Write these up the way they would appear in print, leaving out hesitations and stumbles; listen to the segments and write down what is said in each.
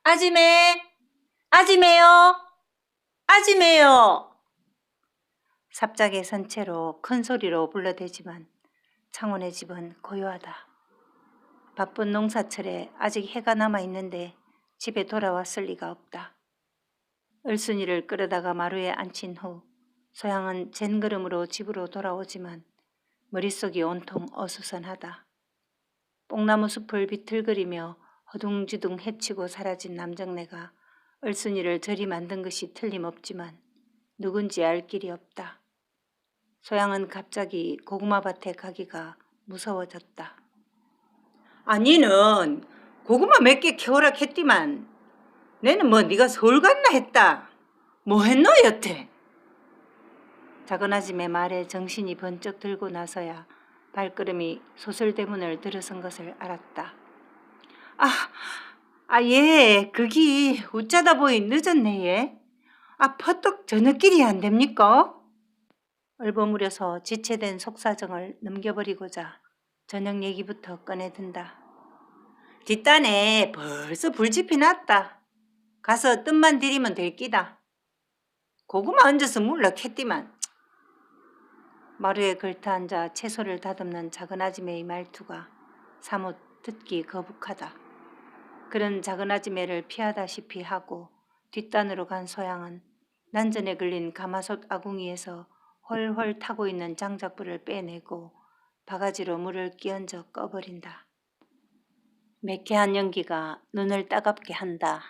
아지매, 아지매요, 아지매요. 삽작의 선체로 큰 소리로 불러대지만 창훈의 집은 고요하다. 바쁜 농사철에 아직 해가 남아있는데 집에 돌아왔을 리가 없다. 을순이를 끌어다가 마루에 앉힌 후 소양은 젠걸음으로 집으로 돌아오지만 머릿속이 온통 어수선하다. 뽕나무 숲을 비틀거리며 허둥지둥 헤치고 사라진 남정네가 을순이를 저리 만든 것이 틀림없지만 누군지 알 길이 없다. 소양은 갑자기 고구마밭에 가기가 무서워졌다. 니는 고구마 몇 개 캐오라 했디만 내는 뭐 네가 서울 갔나 했다. 뭐 했노 여태? 작은 아짐의 말에 정신이 번쩍 들고 나서야 발걸음이 소설대문을 들어선 것을 알았다. 예, 그기 어쩌다 보이 늦었네, 예. 퍼뜩 저녁길이 안 됩니까? 얼버무려서 지체된 속사정을 넘겨버리고자 저녁 얘기부터 꺼내든다. 뒷단에 벌써 불집이 났다. 가서 뜸만 들이면 될 끼다. 고구마 얹어서 물러 캤디만. 마루에 걸터앉아 채소를 다듬는 작은 아지매의 말투가 사뭇 듣기 거북하다. 그런 작은 아지매를 피하다시피 하고 뒷단으로 간 소양은 난전에 걸린 가마솥 아궁이에서 홀홀 타고 있는 장작불을 빼내고 바가지로 물을 끼얹어 꺼버린다. 매캐한 연기가 눈을 따갑게 한다.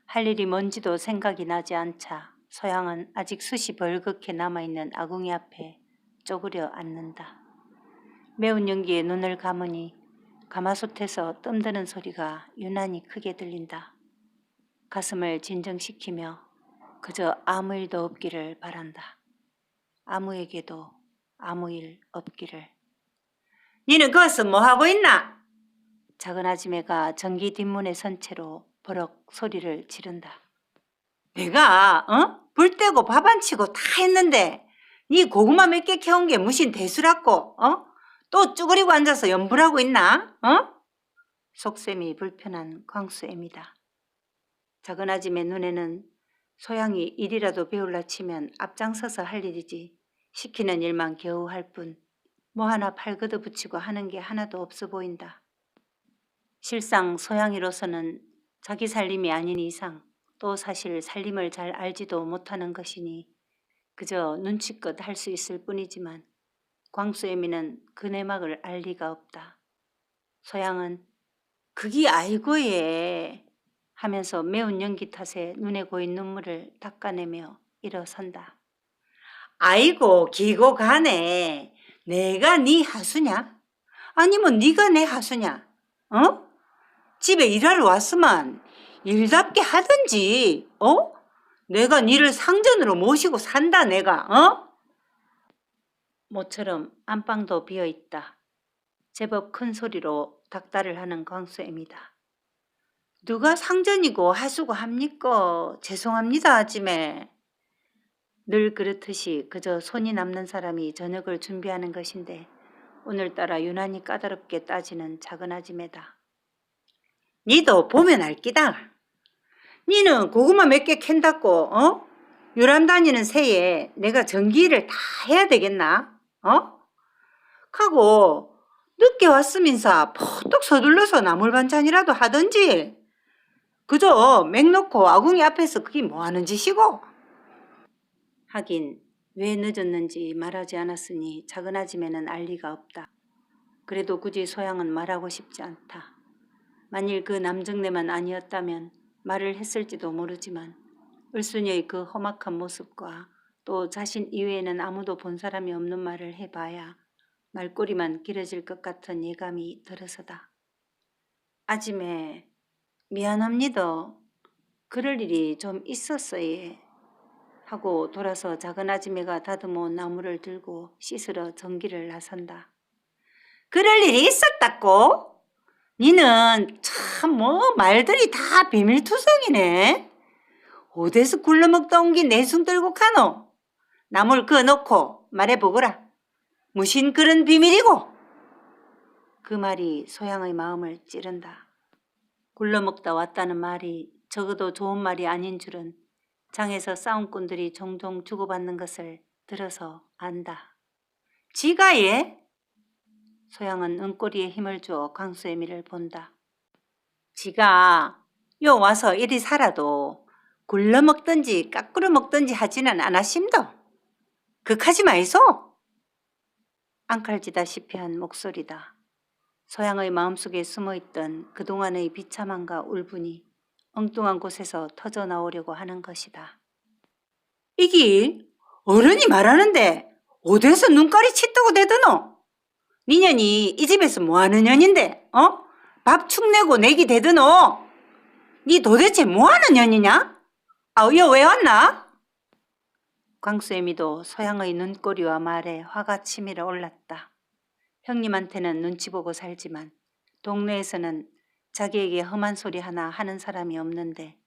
할 일이 뭔지도 생각이 나지 않자 소양은 아직 숯이 벌겋게 남아있는 아궁이 앞에 쪼그려 앉는다. 매운 연기에 눈을 감으니 가마솥에서 뜸드는 소리가 유난히 크게 들린다. 가슴을 진정시키며 그저 아무 일도 없기를 바란다. 아무에게도 아무 일 없기를. 니는 거기서 뭐하고 있나? 작은 아지매가 전기 뒷문에 선 채로 버럭 소리를 지른다. 내가 불 떼고 밥 안 치고 다 했는데 니 고구마 몇 개 캐온 게 무슨 대수라고 또 쭈그리고 앉아서 연불하고 있나? 속셈이 불편한 광수애입니다. 작은 아짐의 눈에는 소양이 일이라도 배울라 치면 앞장서서 할 일이지 시키는 일만 겨우 할 뿐 뭐 하나 팔 걷어붙이고 하는 게 하나도 없어 보인다. 실상 소양이로서는 자기 살림이 아닌 이상 또 사실 살림을 잘 알지도 못하는 것이니 그저 눈치껏 할 수 있을 뿐이지만 광수애미는 그 내막을 알 리가 없다. 소양은 그기 아이고 예 하면서 매운 연기 탓에 눈에 고인 눈물을 닦아내며 일어선다. 아이고 기고 가네. 내가 네 하수냐? 아니면 네가 내 하수냐? 집에 일하러 왔으면 일답게 하든지 내가 니를 상전으로 모시고 산다 내가 모처럼 안방도 비어있다. 제법 큰 소리로 닥달을 하는 광수애입니다. 누가 상전이고 하수고 합니까? 죄송합니다 아지매. 늘 그렇듯이 그저 손이 남는 사람이 저녁을 준비하는 것인데 오늘따라 유난히 까다롭게 따지는 작은 아지매다. 니도 보면 알기다. 니는 고구마 몇 개 캔다고 유람 다니는 새에 내가 전기일을 다 해야 되겠나? 하고 늦게 왔으면서 퍼뜩 서둘러서 나물반찬이라도 하든지 그저 맥 놓고 아궁이 앞에서 그게 뭐하는 짓이고? 하긴 왜 늦었는지 말하지 않았으니 작은 아지매는 알 리가 없다. 그래도 굳이 소양은 말하고 싶지 않다. 만일 그 남정네만 아니었다면 말을 했을지도 모르지만 을순이의 그 험악한 모습과 또 자신 이외에는 아무도 본 사람이 없는 말을 해봐야 말꼬리만 길어질 것 같은 예감이 들어서다. 아지매 미안합니다. 그럴 일이 좀 있었어요. 하고 돌아서 작은 아지매가 다듬어온 나무를 들고 씻으러 전기를 나선다. 그럴 일이 있었다고? 니는 참 말들이 다 비밀투성이네. 어디서 굴러먹다 온 게 내숭 들고 가노? 나물 그어놓고 말해보거라. 무슨 그런 비밀이고? 그 말이 소양의 마음을 찌른다. 굴러먹다 왔다는 말이 적어도 좋은 말이 아닌 줄은 장에서 싸움꾼들이 종종 주고받는 것을 들어서 안다. 지가 예? 소양은 은꼬리에 힘을 주어 광수애미를 본다. 지가 요 와서 이리 살아도 굴러먹든지 까꾸러 먹든지 하지는 않았심도. 극하지 마이소. 앙칼지다시피 한 목소리다. 소양의 마음속에 숨어있던 그동안의 비참함과 울분이 엉뚱한 곳에서 터져 나오려고 하는 것이다. 이기 어른이 말하는데 어디서 눈깔이 짙다고 대드노? 니년이 이 집에서 뭐하는 년인데 밥 축내고 내기 대드노? 니 도대체 뭐하는 년이냐? 여 왜 왔나? 광수애미도 소양의 눈꼬리와 말에 화가 치밀어 올랐다. 형님한테는 눈치 보고 살지만 동네에서는 자기에게 험한 소리 하나 하는 사람이 없는데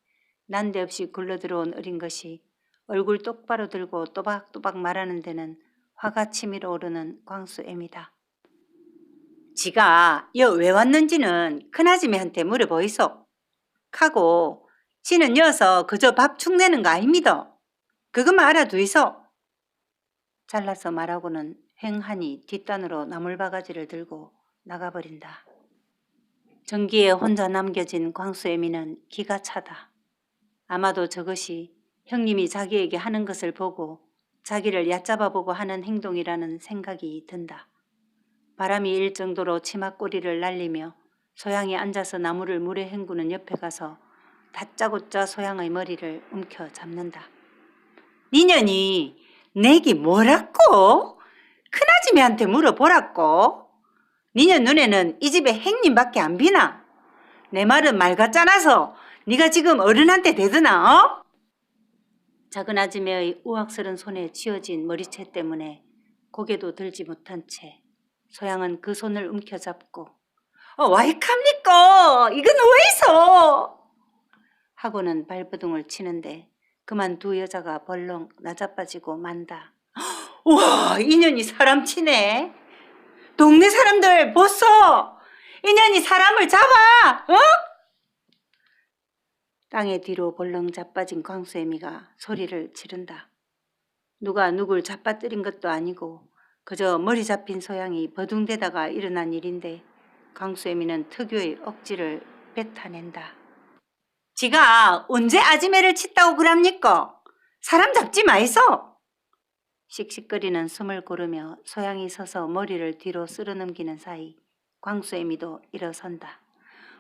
난데없이 굴러들어온 어린 것이 얼굴 똑바로 들고 또박또박 말하는 데는 화가 치밀어 오르는 광수애미다. 지가 여 왜 왔는지는 큰아줌이한테 물어보이소. 하고 지는 여서 그저 밥 축내는 거 아닙니다. 그것만 알아두이소. 잘라서 말하고는 횡하니 뒷단으로 나물바가지를 들고 나가버린다. 전기에 혼자 남겨진 광수애미는 기가 차다. 아마도 저것이 형님이 자기에게 하는 것을 보고 자기를 얕잡아보고 하는 행동이라는 생각이 든다. 바람이 일 정도로 치맛꼬리를 날리며 소양이 앉아서 나무를 물에 헹구는 옆에 가서 다짜고짜 소양의 머리를 움켜 잡는다. 니년이 내기 뭐라고? 큰아줌이한테 물어보라고? 니년 눈에는 이 집에 행님밖에 안 비나? 내 말은 말 같잖아서 네가 지금 어른한테 대드나? 작은 아줌매의 우악스런 손에 쥐어진 머리채 때문에 고개도 들지 못한 채 소양은 그 손을 움켜잡고 와이캅니까? 이건 왜이소? 하고는 발버둥을 치는데 그만 두 여자가 벌렁 나자빠지고 만다. 우와, 인연이 사람 치네. 동네 사람들 보소. 인연이 사람을 잡아. 땅에 뒤로 벌렁 자빠진 광수애미가 소리를 지른다. 누가 누굴 잡아뜨린 것도 아니고 그저 머리 잡힌 소양이 버둥대다가 일어난 일인데 광수애미는 특유의 억지를 뱉어낸다. 지가 언제 아지매를 쳤다고 그럽니까? 사람 잡지 마이소. 씩씩거리는 숨을 고르며 소양이 서서 머리를 뒤로 쓸어넘기는 사이 광수애미도 일어선다.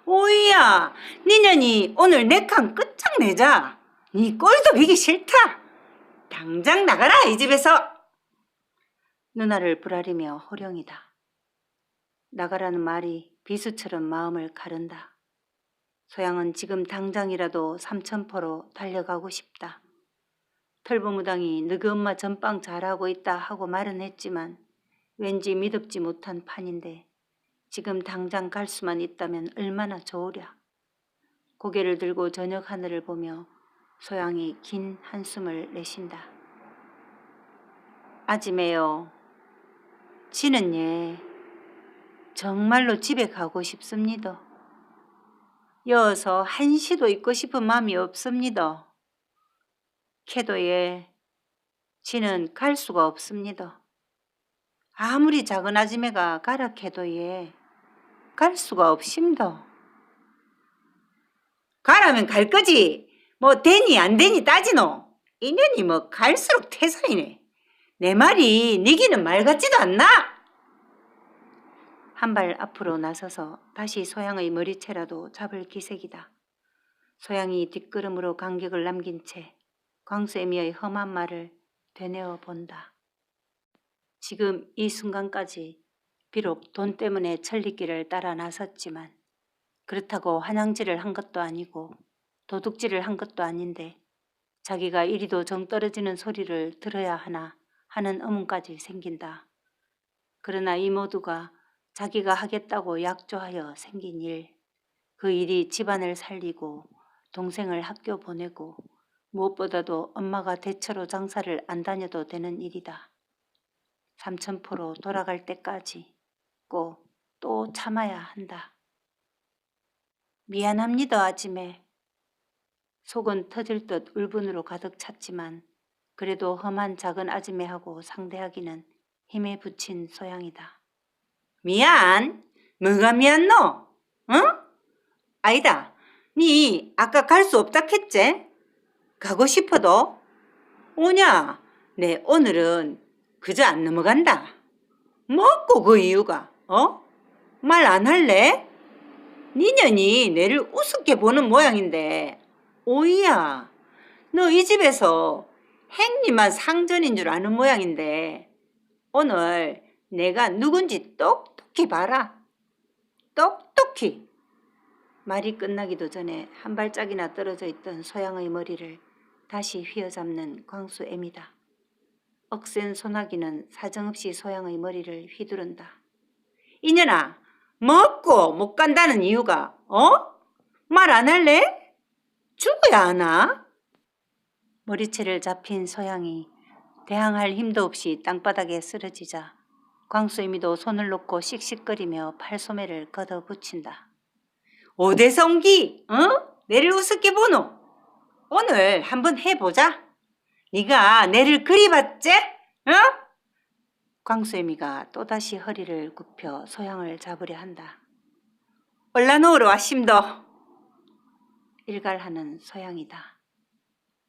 오이야, 니년이 오늘 내 칸 끝장내자. 니 꼴도 보기 싫다. 당장 나가라 이 집에서. 누나를 부라리며 호령이다. 나가라는 말이 비수처럼 마음을 가른다. 소양은 지금 당장이라도 삼천포로 달려가고 싶다. 털보무당이 너희 엄마 전빵 잘하고 있다 하고 말은 했지만 왠지 믿업지 못한 판인데 지금 당장 갈 수만 있다면 얼마나 좋으랴. 고개를 들고 저녁 하늘을 보며 소양이 긴 한숨을 내쉰다. 아지매요. 지는 예 정말로 집에 가고 싶습니다. 여어서 한시도 있고 싶은 마음이 없습니다. 캐도 예 지는 갈 수가 없습니다. 아무리 작은 아지매가 가라 캐도 예 갈 수가 없습니다. 가라면 갈 거지. 뭐 되니 안 되니 따지노. 인연이 뭐 갈수록 태산이네. 내 말이 니기는 말 같지도 않나? 한 발 앞으로 나서서 다시 소양의 머리채라도 잡을 기색이다. 소양이 뒷걸음으로 간격을 남긴 채 광수애미의 험한 말을 되뇌어 본다. 지금 이 순간까지 비록 돈 때문에 천리길을 따라 나섰지만 그렇다고 환향질을 한 것도 아니고 도둑질을 한 것도 아닌데 자기가 이리도 정 떨어지는 소리를 들어야 하나 하는 의문까지 생긴다. 그러나 이 모두가 자기가 하겠다고 약조하여 생긴 일, 그 일이 집안을 살리고 동생을 학교 보내고 무엇보다도 엄마가 대처로 장사를 안 다녀도 되는 일이다. 삼천포로 돌아갈 때까지 꼭 또 참아야 한다. 미안합니다, 아지매. 속은 터질 듯 울분으로 가득 찼지만 그래도 험한 작은 아지매하고 상대하기는 힘에 부친 소양이다. 미안? 뭐가 미안노? 응? 아니다. 니 아까 갈 수 없다 했지? 가고 싶어도? 오냐? 내 오늘은 그저 안 넘어간다. 뭐고 그 이유가? 말 안 할래? 니년이 내를 우습게 보는 모양인데. 오이야, 너 이 집에서 행님만 상전인 줄 아는 모양인데 오늘 내가 누군지 똑똑히 봐라. 똑똑히. 말이 끝나기도 전에 한 발짝이나 떨어져 있던 소양의 머리를 다시 휘어잡는 광수애미다. 억센 소나기는 사정없이 소양의 머리를 휘두른다. 이년아, 먹고 못 간다는 이유가 말 안 할래? 죽어야 하나? 머리채를 잡힌 소양이 대항할 힘도 없이 땅바닥에 쓰러지자 광수애미도 손을 놓고 씩씩거리며 팔소매를 걷어붙인다. 오대성기, 내를 우습게 보노? 오늘 한번 해보자. 네가 내를 그리 봤지? 광수애미가 또다시 허리를 굽혀 소양을 잡으려 한다. 올라놓으러 와심도. 일갈하는 소양이다.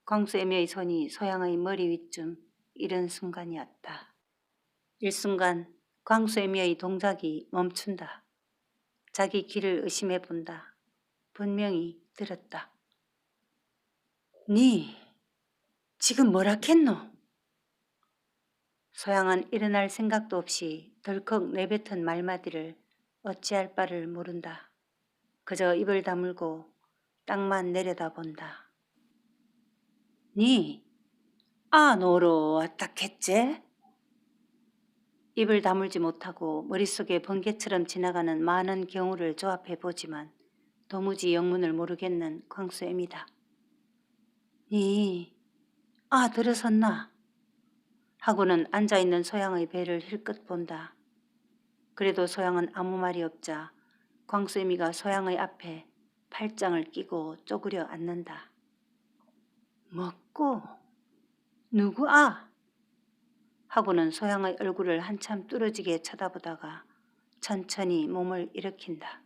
광수애미의 손이 소양의 머리 위쯤 이른 순간이었다. 일순간 광수애미의 동작이 멈춘다. 자기 귀를 의심해 본다. 분명히 들었다. 니 지금 뭐라 했노? 소양은 일어날 생각도 없이 덜컥 내뱉은 말마디를 어찌할 바를 모른다. 그저 입을 다물고 땅만 내려다본다. 니 노로 왔다 했지? 입을 다물지 못하고 머릿속에 번개처럼 지나가는 많은 경우를 조합해 보지만 도무지 영문을 모르겠는 광수애미다. 니 들어섰나? 하고는 앉아있는 소양의 배를 힐끗 본다. 그래도 소양은 아무 말이 없자 광수애미가 소양의 앞에 팔짱을 끼고 쪼그려 앉는다. 먹고? 누구 하고는 소양의 얼굴을 한참 뚫어지게 쳐다보다가 천천히 몸을 일으킨다.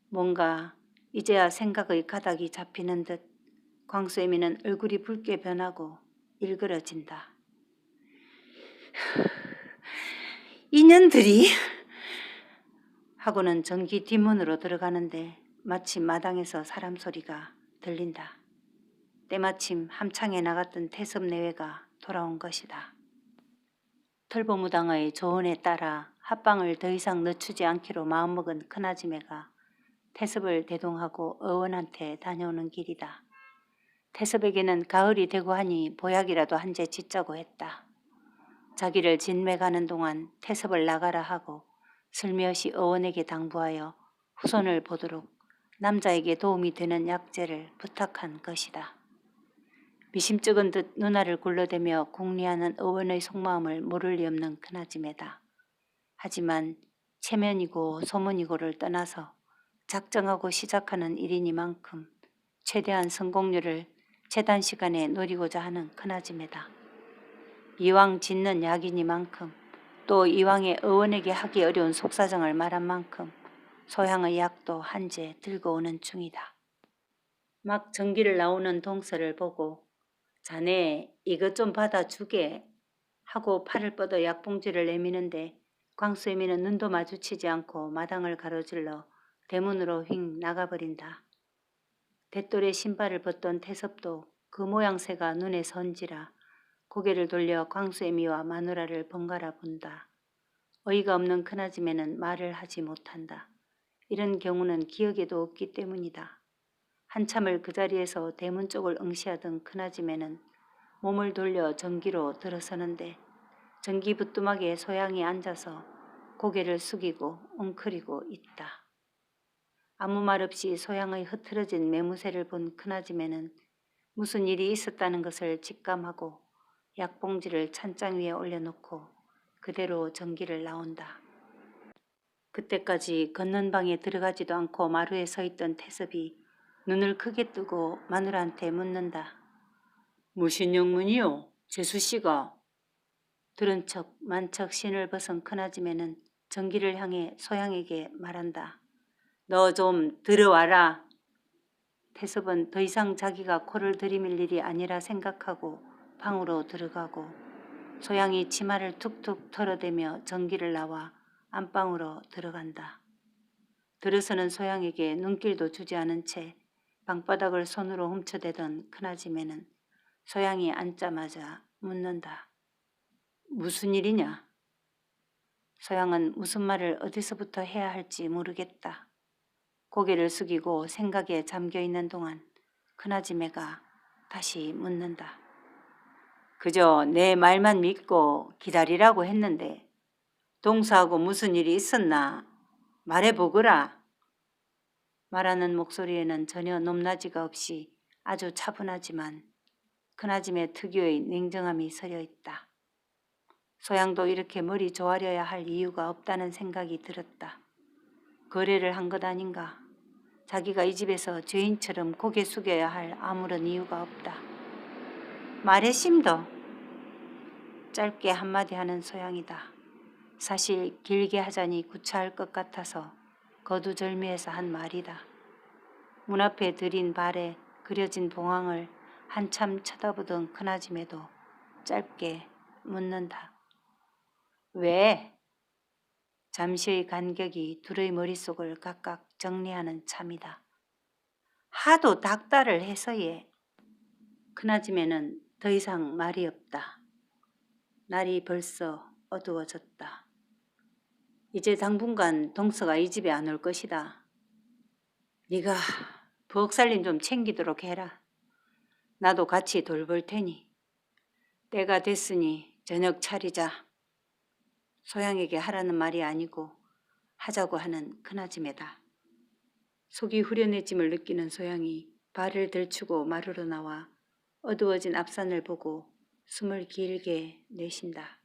뭔가 이제야 생각의 가닥이 잡히는 듯 광수애미는 얼굴이 붉게 변하고 일그러진다. 인연들이 하고는 전기 뒷문으로 들어가는데 마침 마당에서 사람 소리가 들린다. 때마침 함창에 나갔던 태섭 내외가 돌아온 것이다. 털보무당의 조언에 따라 합방을 더 이상 늦추지 않기로 마음먹은 큰아지매가 태섭을 대동하고 어원한테 다녀오는 길이다. 태섭에게는 가을이 되고 하니 보약이라도 한 재 짓자고 했다. 자기를 진매가는 동안 태섭을 나가라 하고 슬며시 어원에게 당부하여 후손을 보도록 남자에게 도움이 되는 약재를 부탁한 것이다. 미심쩍은 듯 누나를 굴러대며 궁리하는 어원의 속마음을 모를 리 없는 큰아지매다. 하지만 체면이고 소문이고를 떠나서 작정하고 시작하는 일이니만큼 최대한 성공률을 재단 시간에 노리고자 하는 큰아지매다. 이왕 짓는 약이니만큼 또 이왕에 어원에게 하기 어려운 속사정을 말한 만큼 소양의 약도 한 재 들고 오는 중이다. 막 전기를 나오는 동서를 보고 자네 이것 좀 받아주게 하고 팔을 뻗어 약봉지를 내미는데 광수애미는 눈도 마주치지 않고 마당을 가로질러 대문으로 휙 나가버린다. 대돌에 신발을 벗던 태섭도 그 모양새가 눈에 선지라 고개를 돌려 광수애미와 마누라를 번갈아 본다. 어이가 없는 큰아지매는 말을 하지 못한다. 이런 경우는 기억에도 없기 때문이다. 한참을 그 자리에서 대문 쪽을 응시하던 큰아지매는 몸을 돌려 전기로 들어서는데 전기 부뚜막에 소양이 앉아서 고개를 숙이고 웅크리고 있다. 아무 말 없이 소양의 흐트러진 매무새를 본 큰아지매는 무슨 일이 있었다는 것을 직감하고 약봉지를 찬장 위에 올려놓고 그대로 전기를 나온다. 그때까지 걷는 방에 들어가지도 않고 마루에 서 있던 태섭이 눈을 크게 뜨고 마누라한테 묻는다. 무슨 영문이요? 재수씨가? 들은 척 만척 신을 벗은 큰아줌매는 전기를 향해 소양에게 말한다. 너 좀 들어와라. 태섭은 더 이상 자기가 코를 들이밀 일이 아니라 생각하고 방으로 들어가고 소양이 치마를 툭툭 털어대며 전기를 나와 안방으로 들어간다. 들어서는 소양에게 눈길도 주지 않은 채 방바닥을 손으로 훔쳐대던 큰아줌매는 소양이 앉자마자 묻는다. 무슨 일이냐? 소양은 무슨 말을 어디서부터 해야 할지 모르겠다. 고개를 숙이고 생각에 잠겨있는 동안 큰아줌매가 다시 묻는다. 그저 내 말만 믿고 기다리라고 했는데 동서하고 무슨 일이 있었나 말해보거라. 말하는 목소리에는 전혀 높낮이가 없이 아주 차분하지만 큰아줌매 특유의 냉정함이 서려있다. 소양도 이렇게 머리 조아려야 할 이유가 없다는 생각이 들었다. 거래를 한 것 아닌가. 자기가 이 집에서 죄인처럼 고개 숙여야 할 아무런 이유가 없다. 말해 심도. 짧게 한마디 하는 소양이다. 사실 길게 하자니 구차할 것 같아서 거두절미해서 한 말이다. 문 앞에 들인 발에 그려진 봉황을 한참 쳐다보던 큰아줌매도 짧게 묻는다. 왜? 잠시의 간격이 둘의 머릿속을 각각 정리하는 참이다. 하도 닥달을 해서 예. 큰아줌매는 더 이상 말이 없다. 날이 벌써 어두워졌다. 이제 당분간 동서가 이 집에 안 올 것이다. 네가 부엌살림 좀 챙기도록 해라. 나도 같이 돌볼 테니. 때가 됐으니 저녁 차리자. 소양에게 하라는 말이 아니고 하자고 하는 큰아줌매다. 속이 후련해짐을 느끼는 소양이 발을 들추고 마루로 나와 어두워진 앞산을 보고 숨을 길게 내쉰다.